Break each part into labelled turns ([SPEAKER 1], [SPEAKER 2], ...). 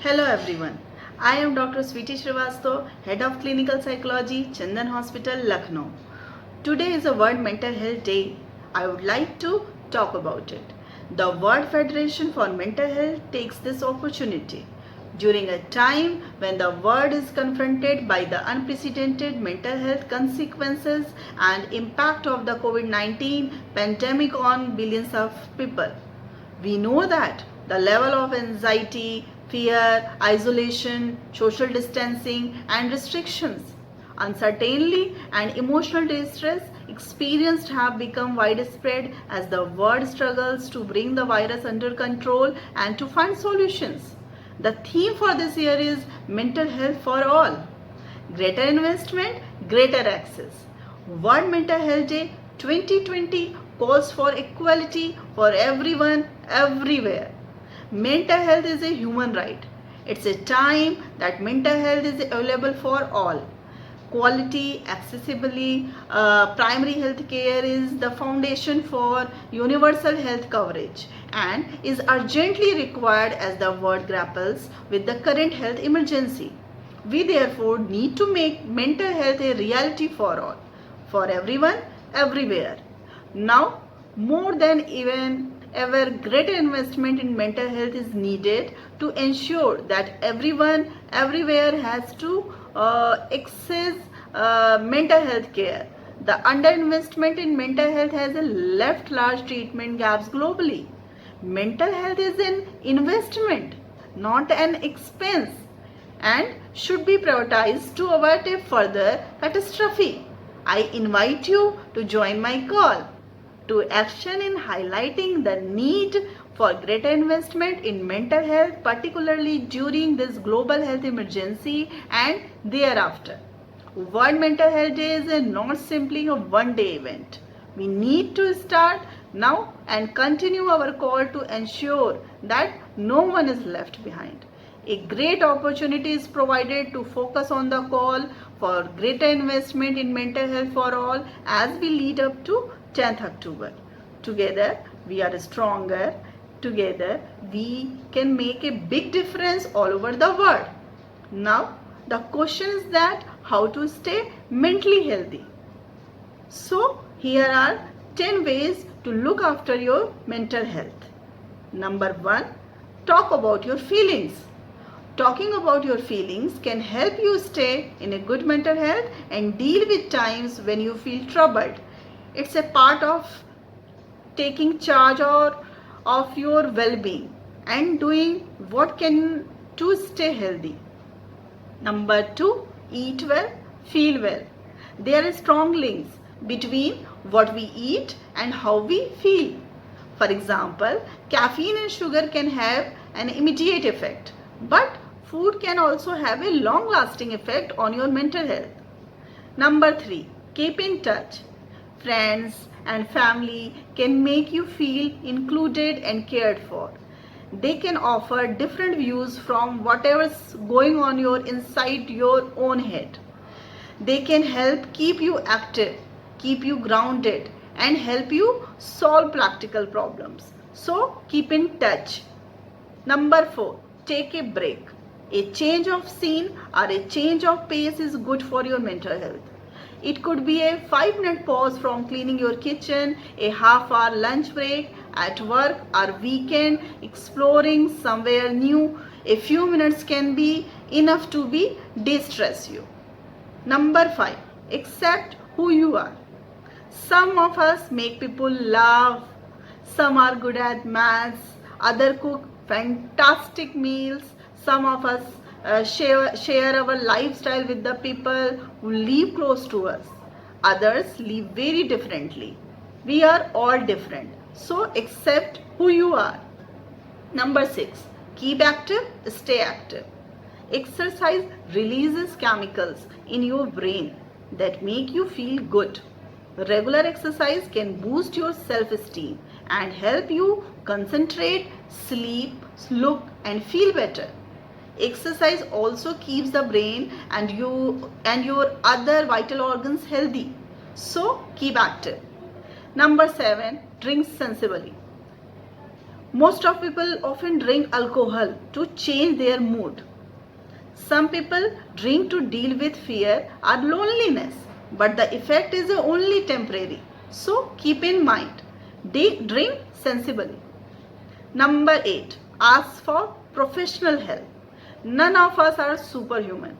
[SPEAKER 1] Hello everyone. I am Dr. Sweetie Srivastava, Head of Clinical Psychology, Chandan Hospital, Lucknow. Today is a World Mental Health Day. I would like to talk about it. The World Federation for Mental Health takes this opportunity during a time when the world is confronted by the unprecedented mental health consequences and impact of the COVID-19 pandemic on billions of people. We know that the level of anxiety, fear, isolation, social distancing, and restrictions, uncertainty, and emotional distress experienced have become widespread as the world struggles to bring the virus under control and to find solutions. The theme for this year is mental health for all. Greater investment, greater access. World Mental Health Day 2020 calls for equality for everyone, everywhere. Mental health is a human right. It's a time that mental health is available for all. Quality, accessibility, primary health care is the foundation for universal health coverage and is urgently required as the world grapples with the current health emergency. We therefore need to make mental health a reality for everyone, everywhere. Now, more than even ever, greater investment in mental health is needed to ensure that everyone, everywhere has to access mental health care. The underinvestment in mental health has left large treatment gaps globally. Mental health is an investment, not an expense, and should be prioritized to avoid a further catastrophe. I invite you to join my call to action in highlighting the need for greater investment in mental health, particularly during this global health emergency and thereafter. World Mental Health Day is not simply a one-day event. We need to start now and continue our call to ensure that no one is left behind. A great opportunity is provided to focus on the call for greater investment in mental health for all as we lead up to 10th October. Together we are stronger. Together we can make a big difference all over the world. Now the question is that how to stay mentally healthy. So here are 10 ways to look after your mental health. Number 1, talk about your feelings. Talking about your feelings can help you stay in a good mental health and deal with times when you feel troubled. It's a part of taking charge of your well-being and doing what can to stay healthy. Number 2, eat well, feel well. There are strong links between what we eat and how we feel. For example, caffeine and sugar can have an immediate effect, but food can also have a long-lasting effect on your mental health. Number 3, keep in touch. Friends and family can make you feel included and cared for. They can offer different views from whatever's going on inside your own head. They can help keep you active, keep you grounded, and help you solve practical problems. So keep in touch. Number 4, take a break. A change of scene or a change of pace is good for your mental health. It could be a 5-minute pause from cleaning your kitchen, a half-hour lunch break at work or weekend, exploring somewhere new. A few minutes can be enough to de-stress you. Number 5, accept who you are. Some of us make people laugh, some are good at maths, others cook fantastic meals, some of us share our lifestyle with the people who live close to us. Others live very differently. We are all different. So accept who you are. Number 6, keep active, stay active. Exercise releases chemicals in your brain that make you feel good. Regular exercise can boost your self-esteem and help you concentrate, sleep, look, and feel better. Exercise also keeps the brain and your other vital organs healthy. So keep active. Number 7, drink sensibly. Most of people often drink alcohol to change their mood. Some people drink to deal with fear or loneliness, but the effect is only temporary. So keep in mind, drink sensibly. Number 8. Ask for professional help. None of us are superhuman.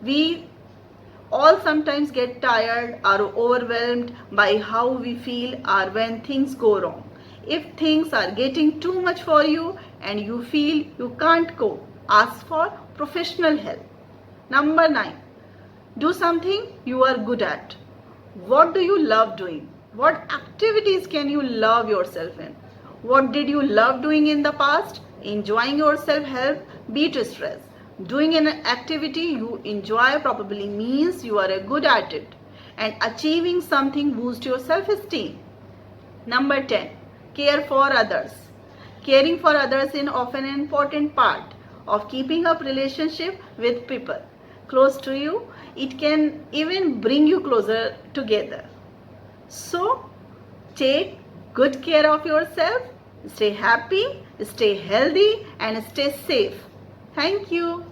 [SPEAKER 1] We all sometimes get tired or overwhelmed by how we feel or when things go wrong. If things are getting too much for you and you feel you can't cope, ask for professional help. Number 9. Do something you are good at. What do you love doing? What activities can you love yourself in? What did you love doing in the past? Enjoying yourself help beat stress. Doing an activity you enjoy probably means you are good at it, and achieving something boosts your self-esteem. Number 10. Care for others. Caring for others is often an important part of keeping up relationship with people close to you. It can even bring you closer together. So, take good care of yourself, stay happy, stay healthy, and stay safe. Thank you.